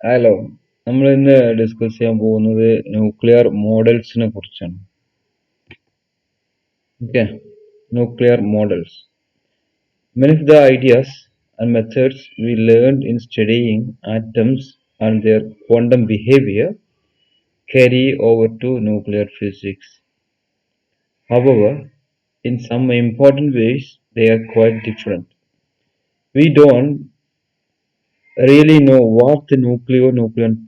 Hello, നമ്മൾ ഇന്ന് discuss ചെയ്യാൻ പോകുന്നത് ന്യൂക്ലിയർ മോഡൽസിനെ കുറിച്ചാണ്. Okay, nuclear models. Many of the ideas and methods we learned in studying atoms and their quantum behavior carry over to nuclear physics. However, in some important ways, they are quite different. We don't really know what the nuclear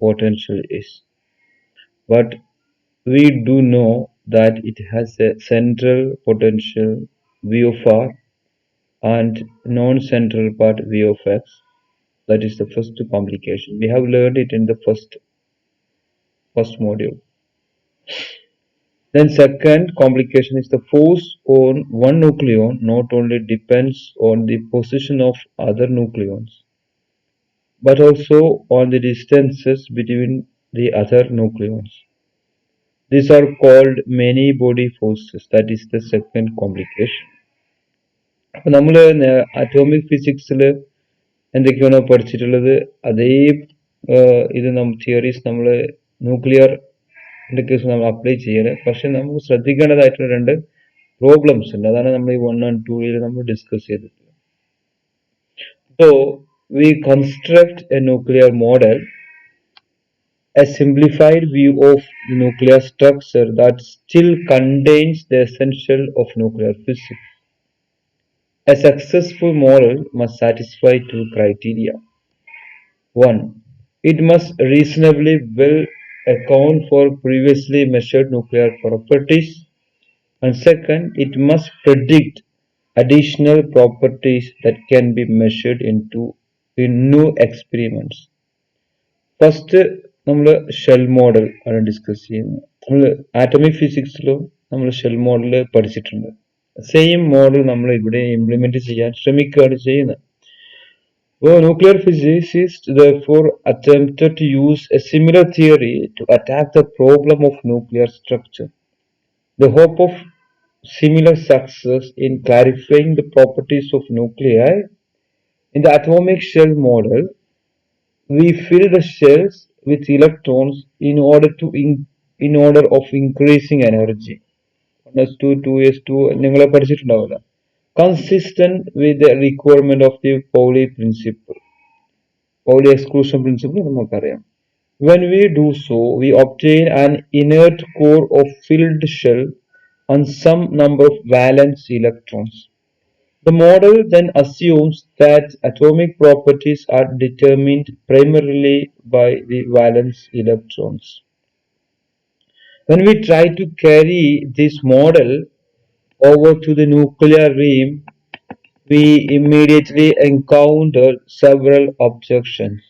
potential is, but we do know that it has a central potential VOR and non-central part VOX. That is the first complication. We have learned it in the first module. Then second complication is the force on one nucleon not only depends on the position of other nucleons, but also on the distances between the other nucleons. These are called many body forces. That is the second complication. അപ്പൊ നമ്മള് atomic ഫിസിക്സിൽ എന്തൊക്കെയാണോ പഠിച്ചിട്ടുള്ളത് അതേ ഇത് theories നമ്മൾ nuclear case നമ്മൾ apply ചെയ്യല്. പക്ഷെ നമുക്ക് ശ്രദ്ധിക്കേണ്ടതായിട്ടുള്ള രണ്ട് പ്രോബ്ലംസ് ഉണ്ട്. അതാണ് നമ്മൾ ഈ 1 and 2 നമ്മൾ ഡിസ്കസ് ചെയ്തിട്ടുള്ളത്. So we construct a nuclear model, a simplified view of the nuclear structure that still contains the essential of nuclear physics. A successful model must satisfy two criteria. One, it must reasonably well account for previously measured nuclear properties, and second, it must predict additional properties that can be measured in new experiments. First നമ്മൾ shell model ആണ് discuss ചെയ്യുന്നത്. നമ്മൾ atomic ഫിസിക്സിലും നമ്മൾ shell model പഠിച്ചിട്ടുണ്ട്. Same model നമ്മൾ ഇവിടെ implement ചെയ്യാൻ ശ്രമിക്കുകയാണ് ചെയ്യുന്നത്. Nuclear physicists therefore attempted to use a similar theory to attack the problem of nuclear structure. The hope of similar success in clarifying the properties of nuclei. In the atomic shell model, we fill the shells with electrons in order of increasing energy. 1s2 2s2 നിങ്ങൾ പഠിച്ചിട്ടുണ്ടാവില്ല. Consistent with the requirement of the Pauli principle. Pauli exclusion principle നമുക്കറിയാം. When we do so, we obtain an inert core of filled shell and some number of valence electrons. The model then assumes that atomic properties are determined primarily by the valence electrons. When we try to carry this model over to the nuclear realm, we immediately encounter several objections.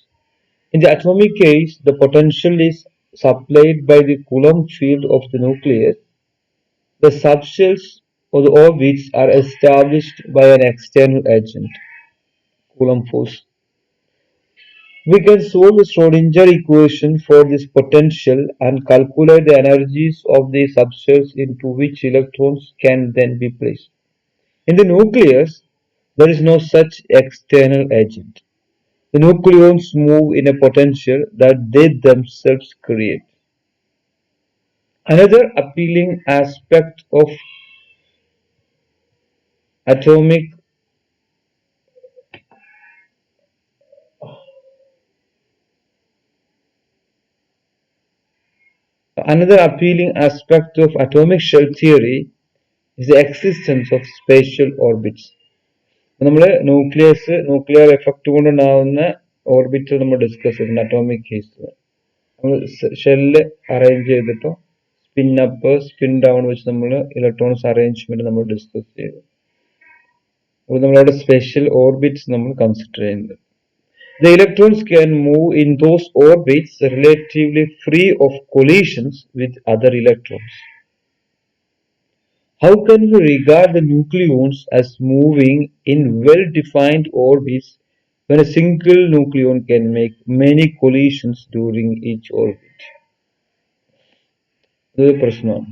In the atomic case, the potential is supplied by the Coulomb field of the nucleus. The subshells or the orbits are established by an external agent, Coulomb force. We can solve the Schrodinger equation for this potential and calculate the energies of the subshells into which electrons can then be placed. In the nucleus, there is no such external agent. The nucleons move in a potential that they themselves create. Another appealing aspect of atomic shell theory is the existence of spatial orbits. നമ്മൾ nuclear effect കൊണ്ടുണ്ടാകുന്ന orbit നമ്മൾ discuss ചെയ്തിട്ടുണ്ട് atomic കേസിൽ. നമ്മൾ shell arrange ചെയ്തിട്ടോ spin up spin down വെച്ച് നമ്മൾ electrons arrangement നമ്മൾ ഡിസ്കസ് ചെയ്തു. അപ്പോൾ നമ്മളവിടെ സ്പെഷ്യൽ ഓർബിറ്റ്സ് നമ്മൾ കൺസിഡർ ചെയ്യുന്നത്. The electrons can move in those orbits relatively free of collisions with other electrons. How can we regard the nucleons as moving in well-defined orbits when a single nucleon can make many collisions during each orbit? ഇതൊരു പ്രശ്നമാണ്.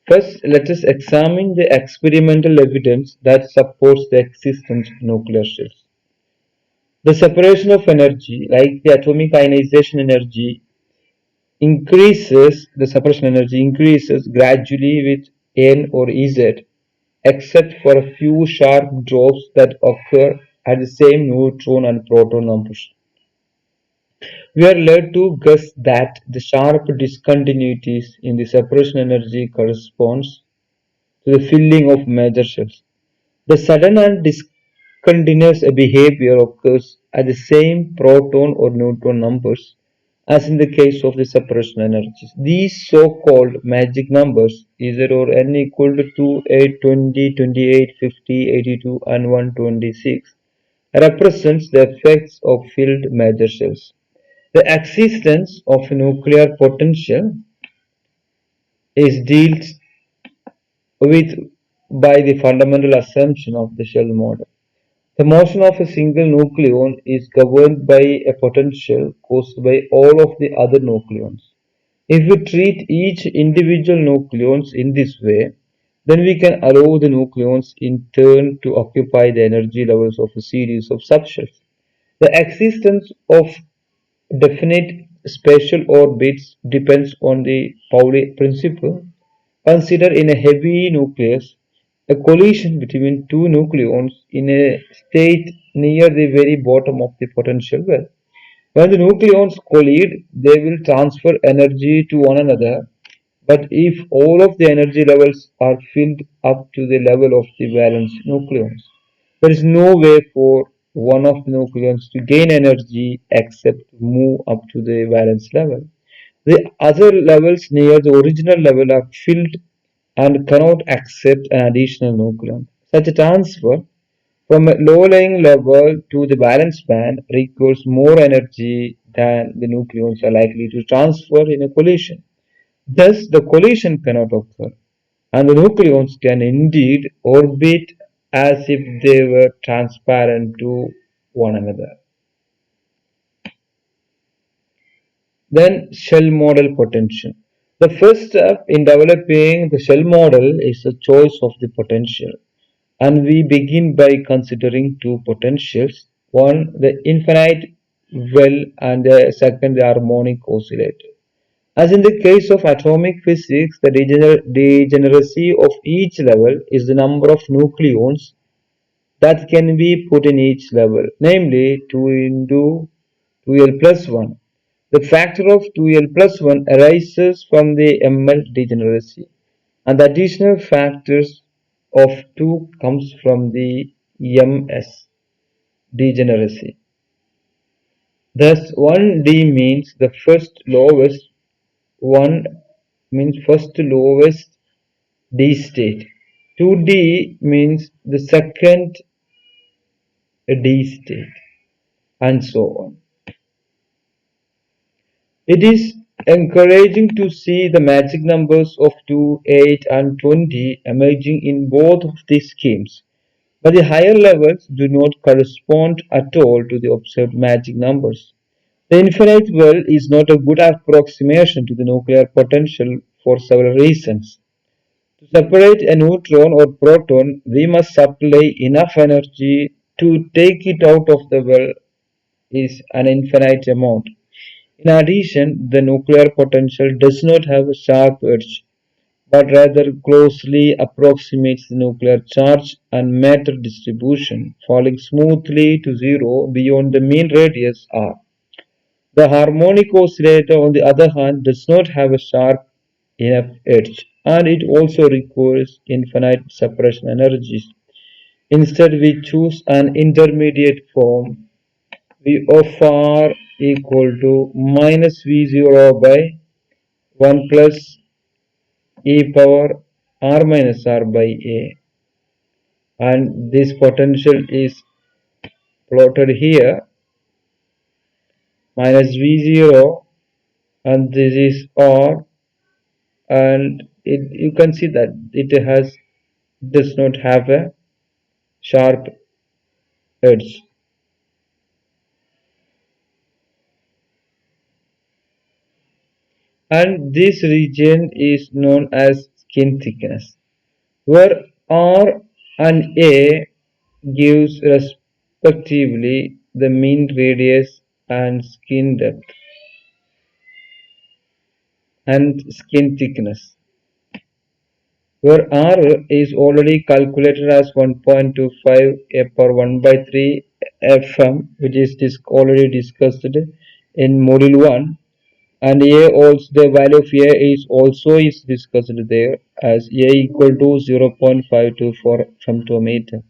First, let us examine the experimental evidence that supports the existence of nuclear shells. The separation of energy, like the atomic ionization energy, the separation energy increases gradually with N or Ez, except for a few sharp drops that occur at the same neutron and proton numbers. We are led to guess that the sharp discontinuities in the separation energy corresponds to the filling of major shells. The sudden and discontinuous behavior occurs at the same proton or neutron numbers as in the case of the separation energies. These so-called magic numbers, Z or N equal to 2, 8, 20, 28, 50, 82, and 126, represents the effects of filled major shells. The existence of a nuclear potential is dealt with by the fundamental assumption of the shell model. The motion of a single nucleon is governed by a potential caused by all of the other nucleons. If we treat each individual nucleons in this way, then we can allow the nucleons in turn to occupy the energy levels of a series of subshells. The existence of definite spatial orbits depends on the Pauli principle. Consider in a heavy nucleus a collision between two nucleons in a state near the very bottom of the potential well. When the nucleons collide, they will transfer energy to one another, but if all of the energy levels are filled up to the level of the valence nucleons, there is no way for one of the nucleons to gain energy except to move up to the valence level. The other levels near the original level are filled and cannot accept an additional nucleon. Such a transfer from a low-lying level to the valence band requires more energy than the nucleons are likely to transfer in a collision. Thus, the collision cannot occur, and the nucleons can indeed orbit as if they were transparent to one another. Then, shell model potential. The first step in developing the shell model is the choice of the potential. And we begin by considering two potentials, one the infinite well and the second the harmonic oscillator. As in the case of atomic physics, the degeneracy of each level is the number of nucleons that can be put in each level, namely 2 into 2l plus 1. The factor of 2l plus 1 arises from the ml degeneracy, and the additional factors of 2 comes from the ms degeneracy. Thus, 1d means the first lowest, 1 means first lowest d state, 2d means the second d state, and so on. It is encouraging to see the magic numbers of 2, 8, and 20 emerging in both of these schemes, but the higher levels do not correspond at all to the observed magic numbers. The infinite well is not a good approximation to the nuclear potential for several reasons. To separate a neutron or proton, we must supply enough energy to take it out of the well is an infinite amount. In addition, the nuclear potential does not have a sharp edge, but rather closely approximates the nuclear charge and matter distribution, falling smoothly to zero beyond the mean radius r. The harmonic oscillator, on the other hand, does not have a sharp enough edge, and it also requires infinite separation energies. Instead, we choose an intermediate form V of r equal to minus V0 by 1 plus e power r minus r by a, and this potential is plotted here, minus V0, and this is r, and you can see that it does not have a sharp edge. And this region is known as skin thickness, where R and A gives respectively the mean radius and skin depth and skin thickness, where R is already calculated as 1.25 per 1 by 3 Fm, which is already discussed in module 1, and A also the value of A is discussed there as A equal to 0.524 femtometer.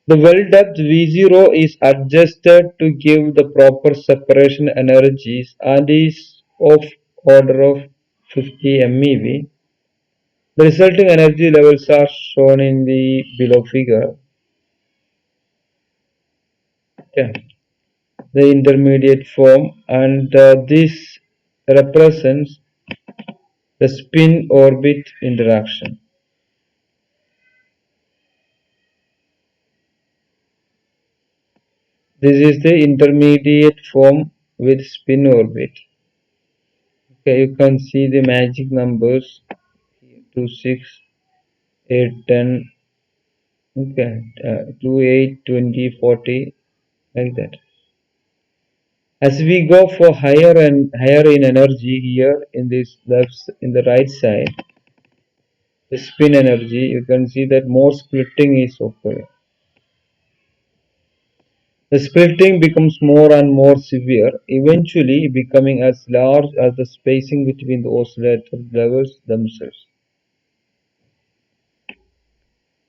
The well depth V0 is adjusted to give the proper separation energies and is of order of 50 MeV. The resulting energy levels are shown in the below figure. Okay. The intermediate form, and this represents the spin orbit interaction. This is the intermediate form with spin orbit. Okay, you can see the magic numbers 2, 6, 8, 10, okay, 2, 8, 20, 40, like that. As we go for higher and higher in energy here in this left, in the right side, the spin energy, you can see that more splitting is occurring. The splitting becomes more and more severe, eventually becoming as large as the spacing between the oscillator levels themselves.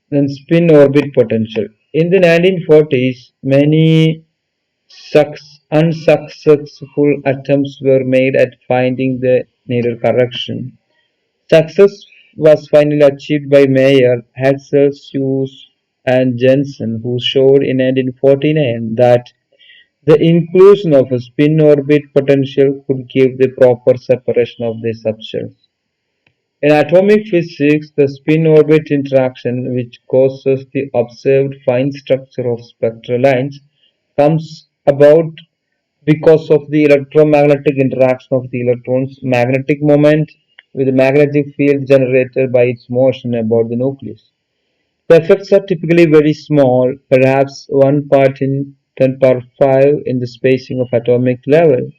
Then spin orbit potential. In the 1940s, many unsuccessful attempts were made at finding the needed correction. Success was finally achieved by Mayer, Haxel, Hughes, and Jensen, who showed in 1949 that the inclusion of a spin orbit potential could give the proper separation of the subshells. In atomic physics, the spin-orbit interaction, which causes the observed fine structure of spectral lines, comes about because of the electromagnetic interaction of the electron's magnetic moment with the magnetic field generated by its motion about the nucleus. The effects are typically very small, perhaps 1 part in 10 power 5 in the spacing of atomic level.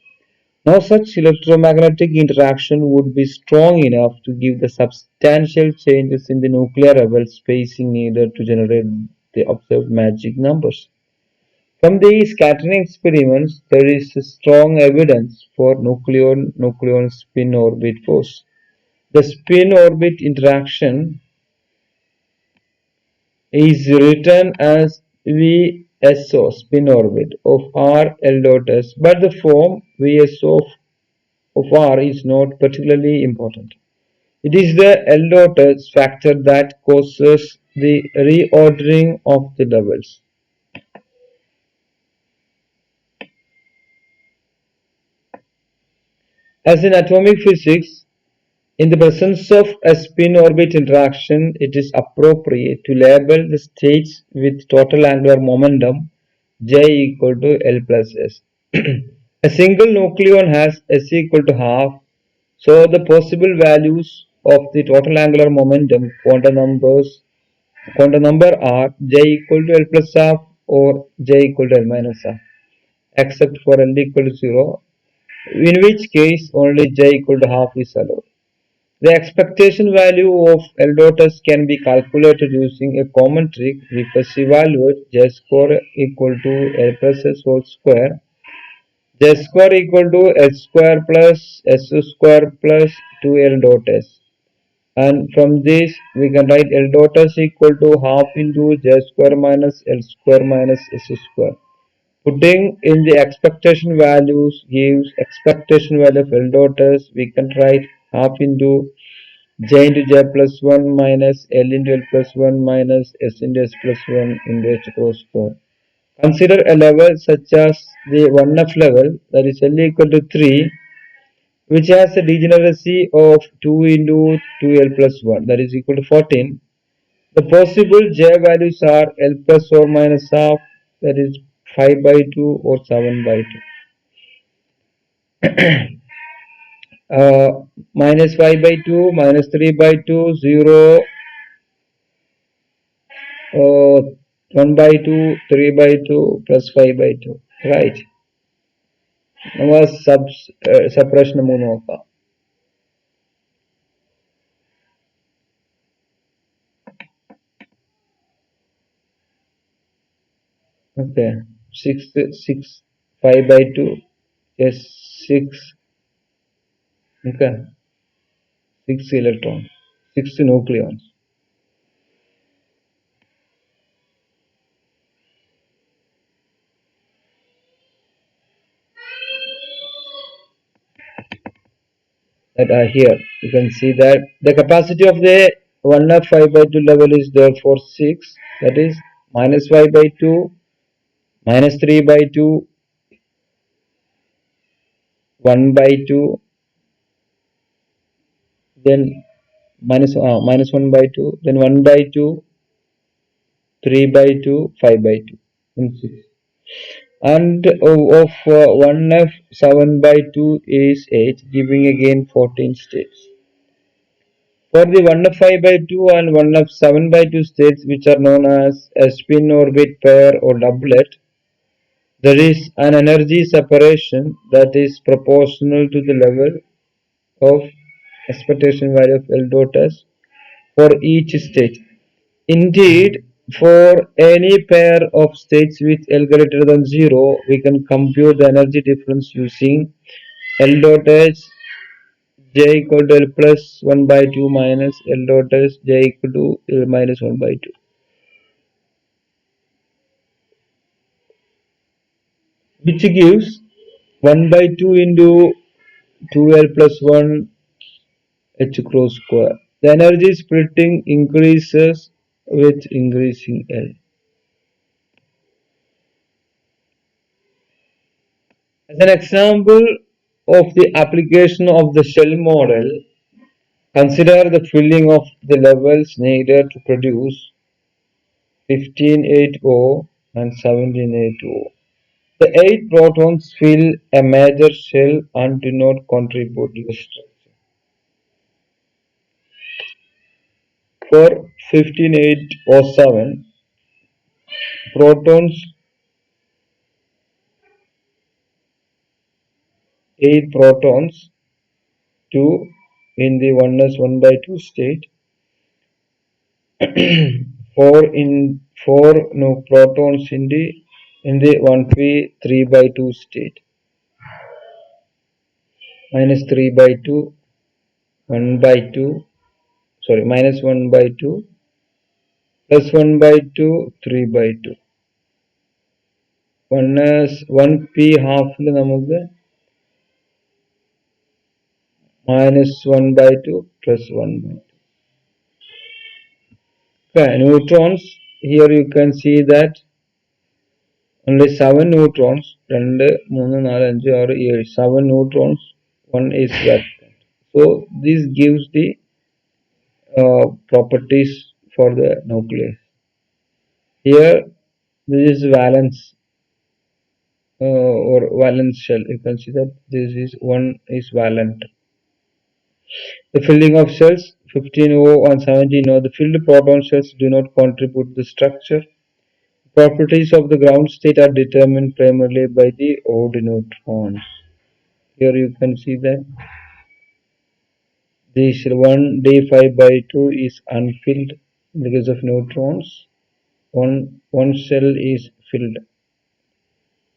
No such electromagnetic interaction would be strong enough to give the substantial changes in the nuclear level spacing needed to generate the observed magic numbers. From the scattering experiments, there is strong evidence for nucleon spin orbit force. The spin orbit interaction is written as VSO spin orbit of R L dot S, but the form VSO of R is not particularly important. It is the L dot S factor that causes the reordering of the levels. As in atomic physics, in the presence of a spin-orbit interaction, it is appropriate to label the states with total angular momentum J equal to L plus S. A single nucleon has S equal to half, so the possible values of the total angular momentum quantum number are J equal to L plus half or J equal to L minus half, except for L equal to 0, in which case only J equal to half is allowed. The expectation value of L dot S can be calculated using a common trick. We first evaluate J square equal to L plus S whole square, J square equal to S square plus S square plus 2L dot S. And from this we can write L dot S equal to half into J square minus L square minus S square. Putting in the expectation values gives expectation value of L dot S. We can write half into J into J plus 1 minus L into L plus 1 minus S into S plus 1 into H cross square. Consider a level such as the 1F level, that is L equal to 3, which has a degeneracy of 2 into 2L plus 1, that is equal to 14. The possible J values are L plus or minus half, that is 5 by 2 or 7 by 2. Minus 5 by 2, minus 3 by 2, 0, 1 by 2, 3 by 2, plus 5 by 2. right? നമ്മൾ separation മൂന്ന് നോക്കാം. Okay, 6 5 by 2, yes, 6, okay, 6 electrons, 6 nucleons. That are here. You can see that the capacity of the 1f 5 by 2 level is therefore 6. That is minus 5 by 2, minus 3 by 2, 1 by 2, then minus 1 by 2, then 1 by 2, 3 by 2, 5 by 2, and 6. And of 1f 7 by 2 is 8, giving again 14 states. For the 1f 5 by 2 and 1f 7 by 2 states, which are known as a spin orbit pair or doublet, there is an energy separation that is proportional to the level of expectation value of L dot S for each state. Indeed, for any pair of states with L greater than 0, we can compute the energy difference using L dot H j equal to L plus 1 by 2 minus L dot H j equal to L minus 1 by 2, which gives 1 by 2 into 2L plus 1 H cross square. The energy splitting increases with increasing L. As an example of the application of the shell model, consider the filling of the levels needed to produce 1580 and 1780. The 8 protons fill a major shell and do not contribute to the structure. For 15807, protons 8 protons 2 in the 1s 1 by 2 state, 4 no protons in the 1p 3 by 2 state, minus 3 by 2, 1 by 2, sorry, minus 1 by 2, plus 1 by 2, 3 by 2. 1p half നമുക്ക് minus 1 by 2 plus 1 by 2. Okay, neutrons, here you can see that only 7 neutrons, 2, 3, 4, 5, 6, 7, 7 neutrons, 1 is vacant. So this gives the properties for the nucleus. Here this is valence or valence shell. You can see that this is 1 is valent. The filling of shells 15O and 17O. The filled proton shells do not contribute to the structure. Properties of the ground state are determined primarily by the odd neutrons. Here you can see that this 1 d5 by 2 is unfilled because of neutrons. One shell is filled.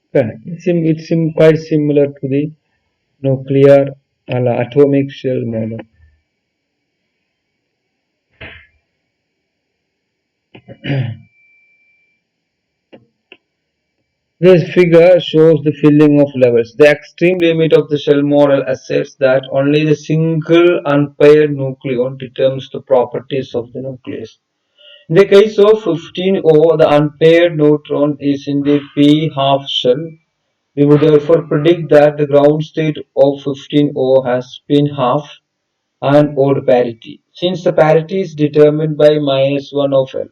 Okay. It's quite similar to the nuclear atomic shell model. This figure shows the filling of levels. The extreme limit of the shell model asserts that only the single unpaired nucleon determines the properties of the nucleus. In the case of 15O, the unpaired neutron is in the p half shell. We would therefore predict that the ground state of 15O has spin half and odd parity, since the parity is determined by minus 1 of L.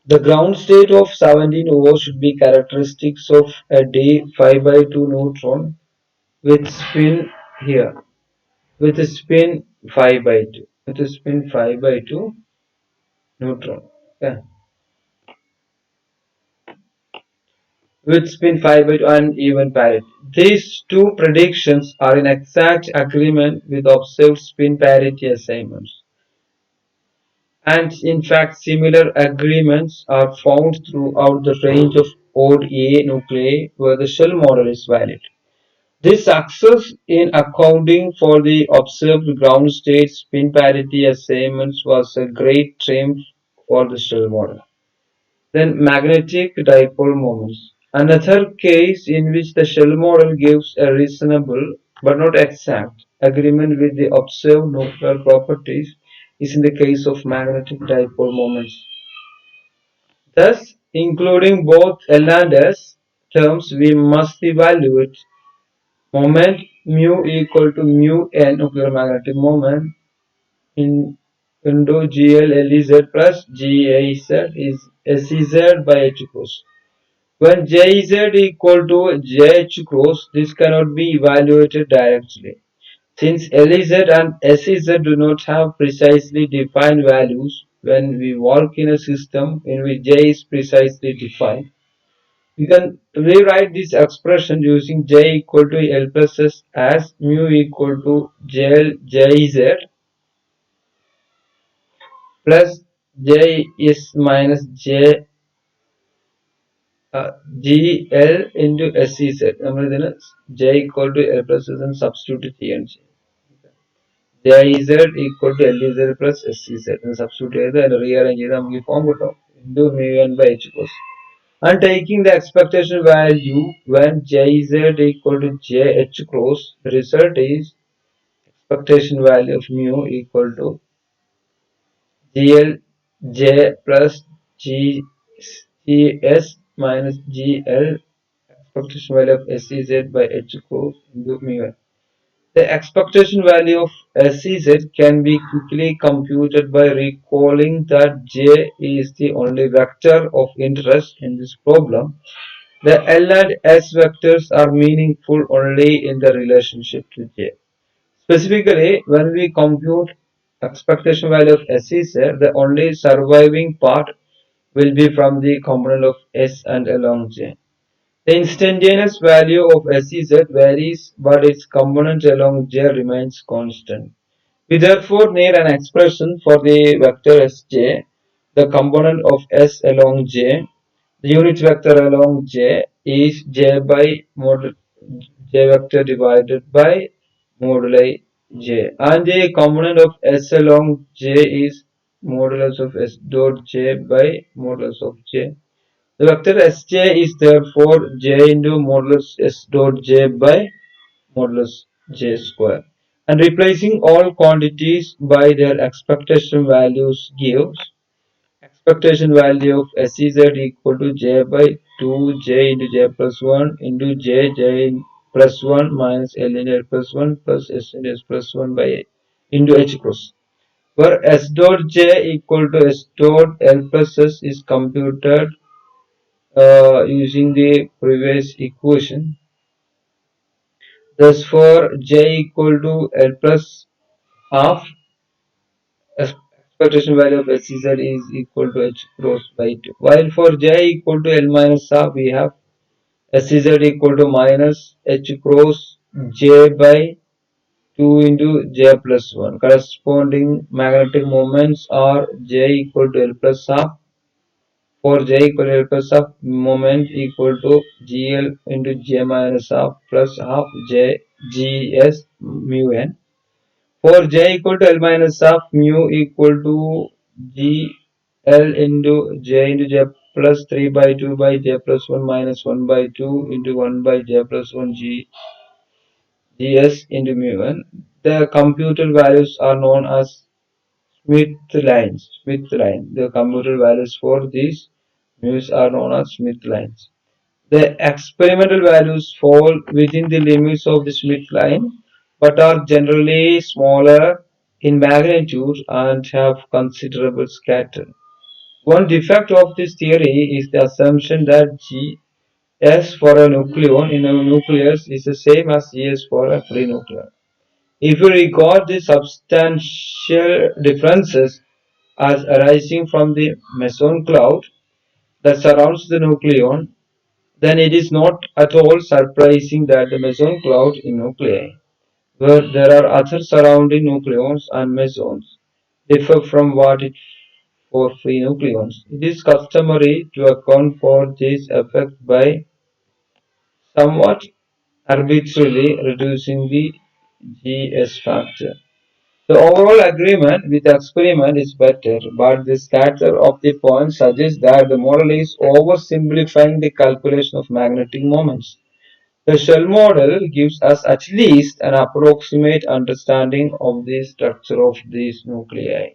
The ground state of 17O should be characteristics of a d5 by 2 neutron with spin here, with a spin 5 by 2, with a spin 5 by 2 neutron. Yeah. with spin 5 by 2 and even parity. These two predictions are in exact agreement with observed spin parity assignments. And in fact, similar agreements are found throughout the range of odd A nuclei where the shell model is valid. This success in accounting for the observed ground state spin parity assignments was a great triumph for the shell model. Then magnetic dipole moments. Another case in which the shell model gives a reasonable but not exact agreement with the observed nuclear properties is in the case of magnetic dipole moments. Thus, including both L and S terms, we must evaluate moment mu equal to mu n nuclear magnetic moment in into GL plus GIZ is SEZ by H cross. When JZ equal to JH cross, this cannot be evaluated directly. Since LZ and SEZ do not have precisely defined values when we work in a system in which J is precisely defined, we can rewrite this expression using J equal to L plus S as mu equal to JZ plus JS minus GL into SEZ. നമ്മൾ ഇതിന് J equal to L plus S എന്ന് substitute ചെയ്യാണ് ചെയ്യുന്നത്. JZ equal to LZ plus SEZ എന്ന് substitute ചെയ്ത് അതിനെ rearrange ചെയ്ത് നമുക്ക് ഈ form കിട്ടും into mu n by h cos. And taking the expectation value when Jz equal to Jh cross, the result is expectation value of mu equal to GL J plus GS minus GL expectation value of SEZ by H cross into mu n. The expectation value of SEZ can be quickly computed by recalling that J is the only vector of interest in this problem. The L and S vectors are meaningful only in the relationship to J. Specifically, when we compute expectation value of SEZ, the only surviving part will be from the component of S and along J. The instantaneous value of SEZ varies, but its component along J remains constant. We therefore need an expression for the vector Sj, the component of S along J. The unit vector along J is J by mod J vector divided by moduli J, and the component of S along J is modulus of S dot J by modulus of J. The vector Sj is therefore J into modulus S dot J by modulus J square. And replacing all quantities by their expectation values gives expectation value of SEZ equal to J by 2J into J plus 1 into J plus 1 minus L into L plus 1 plus S into S plus 1 by into H cross, where S dot J equal to S dot L plus S is computed using the previous equation. Thus, for J equal to L plus half, expectation value of SEZ is equal to H cross by 2. While for J equal to L minus half, we have SEZ equal to minus H cross J by 2 into J plus 1. Corresponding magnetic moments are J equal to L plus half. For J equal to L plus half, moment equal to GL into J minus half plus half J GS mu n. For J equal to L minus half, mu equal to G L into J plus 3 by 2 by J plus 1 minus 1 by 2 into 1 by J plus 1 GS into mu n. The computed values are known as Smith lines. Smith line. The computed values for these mu's are known as Smith lines. The experimental values fall within the limits of the Smith line but are generally smaller in magnitude and have considerable scatter. One defect of this theory is the assumption that Gs for a nucleon in a nucleus is the same as Gs for a free nucleon. If we regard the substantial differences as arising from the meson cloud that surrounds the nucleon, then it is not at all surprising that the meson cloud in nuclei, where there are other surrounding nucleons and mesons, differ from what it for free nucleons. It is customary to account for this effect by somewhat arbitrarily reducing the GS factor. The overall agreement with the experiment is better, but the scatter of the points suggests that the model is oversimplifying the calculation of magnetic moments. The shell model gives us at least an approximate understanding of the structure of these nuclei.